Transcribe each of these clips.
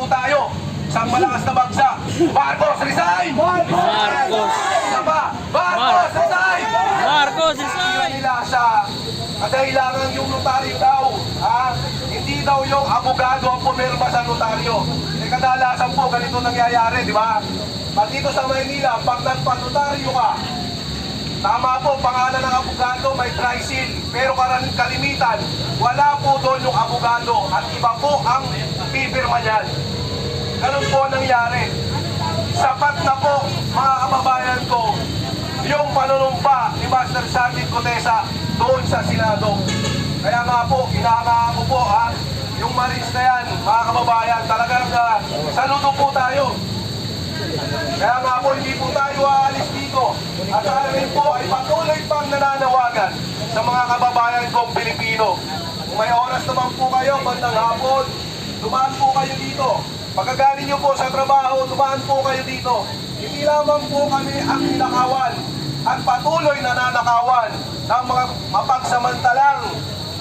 po tayo. Isang malakas na bagsak. Marcos, resign! Marcos! Isa pa! Marcos, resign! Marcos, Tira resign! nila sa kadahilangan yung notaryo daw. Hindi daw yung abogado ang pumirma sa notaryo. Kadalasan po ganito nangyayari, di ba? Pag dito sa Maynila, pag nagpanotaryo ka, tama po, pangalan ng abogado may tricyl, pero kalimitan, wala po doon yung abogado at iba po ang pipirma niyan. Ganun po ang nangyari. Sapat na po, mga kababayan ko, yung panunumpa ni Master Sergeant Cotesa doon sa Senado. Kaya nga po, inaangaan ko po yung Marines na yan, mga kababayan, talagang saludo po tayo. Kaya nga po, hindi po tayo aalis dito. At amin po ay patuloy pang nananawagan sa mga kababayan kong Pilipino. Kung may oras naman po kayo, bandang hapon, dumaan po kayo dito. Pagkagaling nyo po sa trabaho, dumaan po kayo dito. Hindi lamang po kami ang ninakawan at patuloy na nanakawan ng mga mapagsamantalang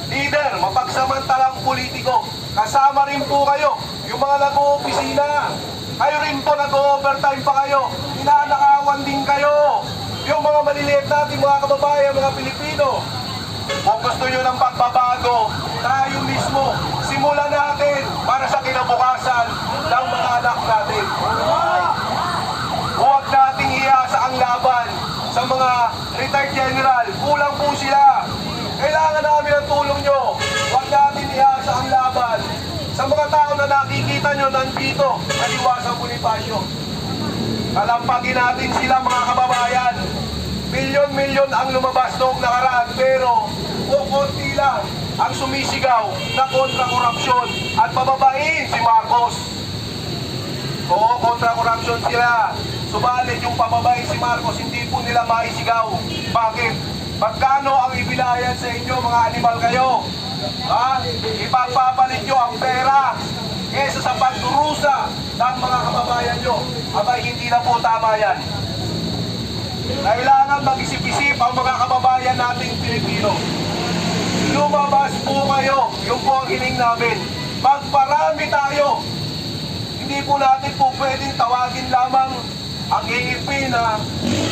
leader, mapagsamantalang politiko. Kasama rin po kayo, yung mga nag-oopisina. Kayo rin po nag-overtime pa kayo. Ninanakawan din kayo. Yung mga maliliit natin mga kababayan, mga Pilipino. Kung gusto nyo ng pagbabago, tayo mismo, simulan natin para sa kinabukasan ng mga anak natin. Huwag nating iasa ang laban sa mga retired general. Kulang po sila. Kailangan namin ang tulong nyo. Huwag natin iasa ang laban sa mga tao na nakikita nyo nandito sa Liwasang Bonifacio. Kalampagin natin sila mga kababayan. Milyon-milyon ang lumabas noong nakaraan, pero konti lang ang sumisigaw na kontra-korupsyon at pababain si Marcos. Oo, kontra-korupsyon sila. Subalit yung pababain si Marcos, hindi po nila maisigaw. Bakit? Magkano ang ibilayan sa inyo, mga animal kayo? Ipagpapalit nyo ang pera kesa sa pagdurusa ng mga kababayan nyo. Abay, hindi na po tama yan. Kailangan mag-isip-isip ang mga kababayan nating Pilipino. Lumabas po kayo, yung po ang hiling namin. Magparami tayo. Hindi po natin po pwedeng tawagin lamang ang AFP na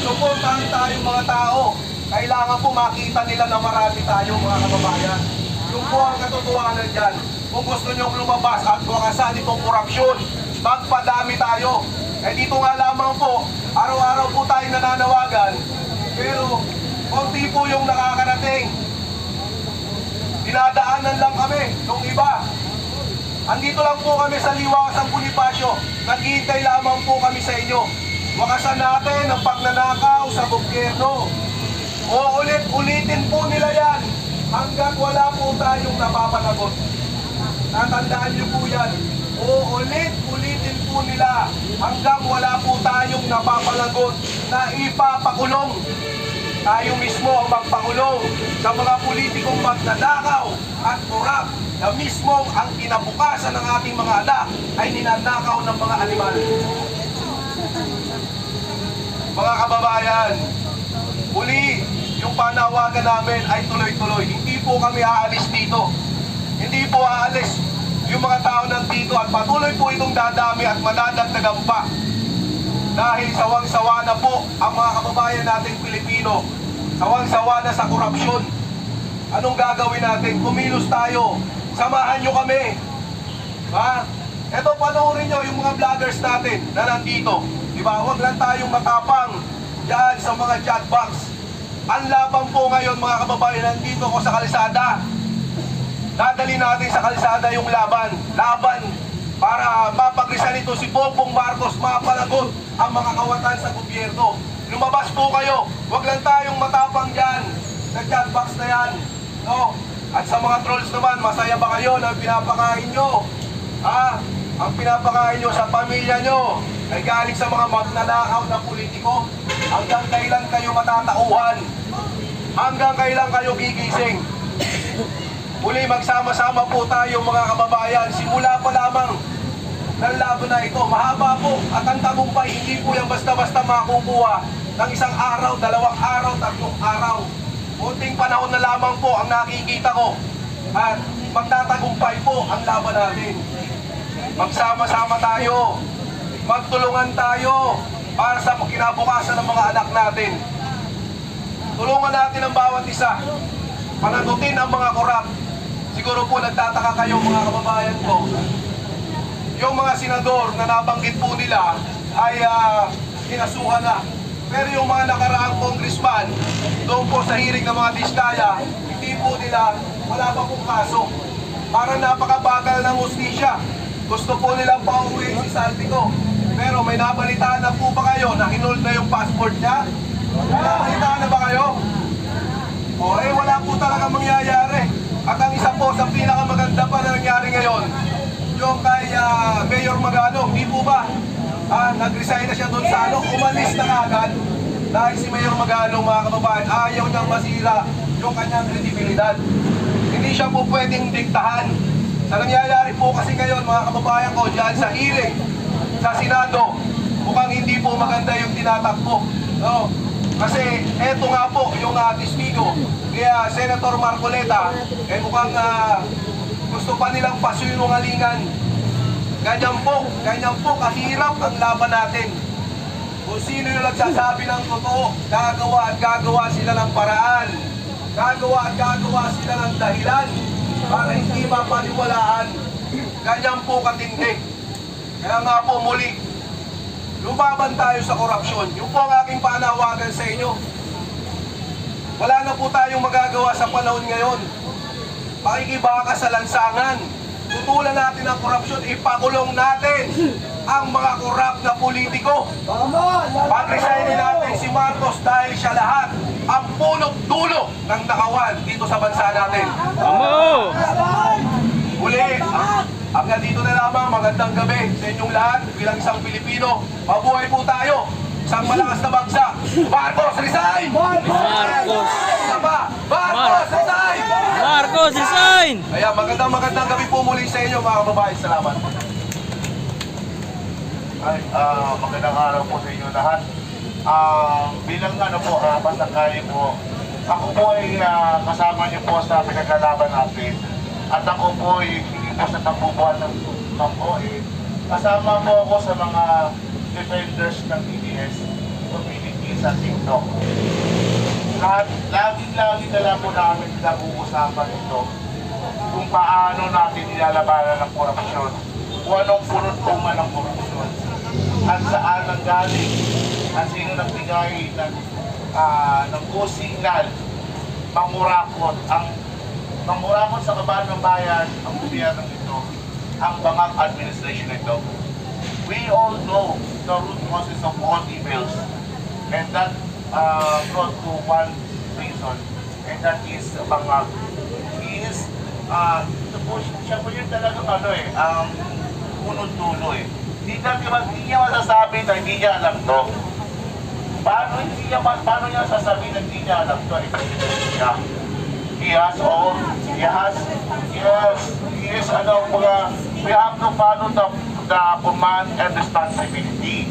suportahan tayong mga tao. Kailangan po makita nila na marami tayo mga kababayan. Yung po ang katotohanan dyan. Kung gusto nyong lumabas at wakasan itong korupsyon, magpadami tayo. Eh dito nga lamang po, araw-araw po tayo nananawagan, pero konti po yung nakakarating. Dinadaanan lang kami nung iba. Andito lang po kami sa Liwasang Bonifacio. Naghihintay lamang po kami sa inyo. Wakasan natin ang pagnanakaw sa gobyerno. Uulit-ulitin po nila yan hanggang wala po tayong napapanagot. Natandaan niyo po yan. Uulit-ulitin po nila hanggang wala po tayong napapalagot na ipapakulong. Tayo mismo ang magpakulong sa mga politikong magnanakaw at korap na mismo ang kinabukasan ng ating mga anak ay ninanakaw ng mga animal. Mga kababayan, muli, yung panawagan namin ay tuloy-tuloy. Hindi po kami aalis dito. Hindi po aalis yung mga tao nandito at patuloy po itong dadami at madadagdagan pa. Dahil sawang-sawa na po ang mga kababayan nating Pilipino. Sawang-sawa na sa korupsyon. Anong gagawin natin? Kumilos tayo. Samahan nyo kami. Eto, panoorin nyo yung mga vloggers natin na nandito. Diba? Huwag lang tayong matapang dyan sa mga chat box. Ang laban po ngayon mga kababayan, nandito ko sa kalsada. Dadali natin sa kalsada yung laban para mapagrisan ito si Bongbong Marcos, mapalagot ang mga kawatan sa gobyerno. Lumabas po kayo, huwag lang tayong matapang dyan sa chat box na yan. No? At sa mga trolls naman, masaya ba kayo na pinapakain nyo? Ang pinapakain nyo sa pamilya nyo ay galing sa mga magnanakaw na politiko. Hanggang kailan kayo matatauhan? Hanggang kailan kayo gigising? Muli, magsama-sama po tayo mga kababayan. Simula pa lamang ng laban na ito. Mahaba po at ang tagumpay, hindi po yan basta-basta makukuha ng isang araw, 2 araw, 3 araw. Kunting panahon na lamang po ang nakikita ko at magtatagumpay po ang laban natin. Magsama-sama tayo. Magtulungan tayo para sa kinabukasan ng mga anak natin. Tulungan natin ang bawat isa. Panagutin ang mga korap. Siguro po nagtataka kayo mga kababayan ko. Yung mga senador na nabanggit po nila ay kinasuhan na. Pero yung mga nakaraang congressman, doon po sa hearing ng mga Diskaya, hindi po nila, wala pa pong kaso. Parang napakabagal ng hustisya. Gusto po nilang pauwi si Saldico. Pero may nabalitaan na po ba kayo na hinold na yung passport niya? May nabalitaan na ba kayo? O wala po talaga mangyayari. At ang isa po sa pinakamaganda pa na nangyari ngayon, yung kay Mayor Magalong, di po ba? Nag-resign na siya doon sa umalis na agad. Dahil si Mayor Magalong, mga kababayan, ayaw niyang masira yung kanyang kredibilidad. Hindi siya po pwedeng diktahan. Sa nangyayari po kasi ngayon, mga kababayan ko, dyan sa hearing, sa Senado, mukhang hindi po maganda yung tinatakbo. No? Kasi eto nga po yung testigo. Kaya Senator Marcoleta, mukhang gusto pa nilang pasunungalingan. Ganyan po kahirap ang laban natin. Kung sino yung nagsasabi ng totoo, gagawa at gagawa sila ng paraan. Gagawa at gagawa sila ng dahilan para hindi mapaniwalaan. Ganyan po katindi. Kaya nga po muli, lumaban tayo sa korupsyon. Yung po ang aking panawagan sa inyo. Wala na po tayong magagawa sa panahon ngayon. Pakikibaka sa lansangan. Tutulan natin ang korupsyon, ipakulong natin ang mga korap na politiko. Pag-resignin natin si Marcos dahil siya lahat ang punot dulo ng nakawan dito sa bansa natin. Amo! Muli, hanggang dito na lamang, magandang gabi sa inyong lahat bilang isang Pilipino. Mabuhay po tayo, isang malakas na bagsak. Marcos, resign! Marcos! Marcos, resign! Marcos, resign! Kaya magandang gabi po muli sa inyo mga kababayan. Salamat. Ay, magandang araw po sa inyo lahat. Bilang po, pasakali po, ako po ay kasama niyo po sa pinaglalaban natin. At ako po ay hindi po sa tambubuhan ng kasama po ako sa mga defenders ng DDS community sa TikTok. Lagi na lang po namin nag-uusapan ito kung paano natin nilalabanan ng korupsyon, kung anong punot-tungan ng korupsyon, at saan nanggaling, at sino nagbigay ng go-signal, mangurakot sa kabahan ng bayan, ang gobyerno ito, ang bangag administration ito. We all know the root causes of all evils, and that brought to one reason, and that is bangag. He is, siya po yun talagang punod-dulo eh. Hindi niya masasabi na hindi niya alam to. Paano niya sasabihin na hindi niya alam to? He has, we have to follow the command and responsibility.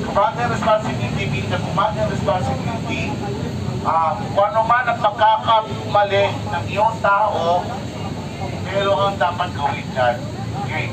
Command and responsibility means the command and responsibility. Kung ano man ang pagkakamali ng iyong tao, pero ang dapat gawin dyan. Okay?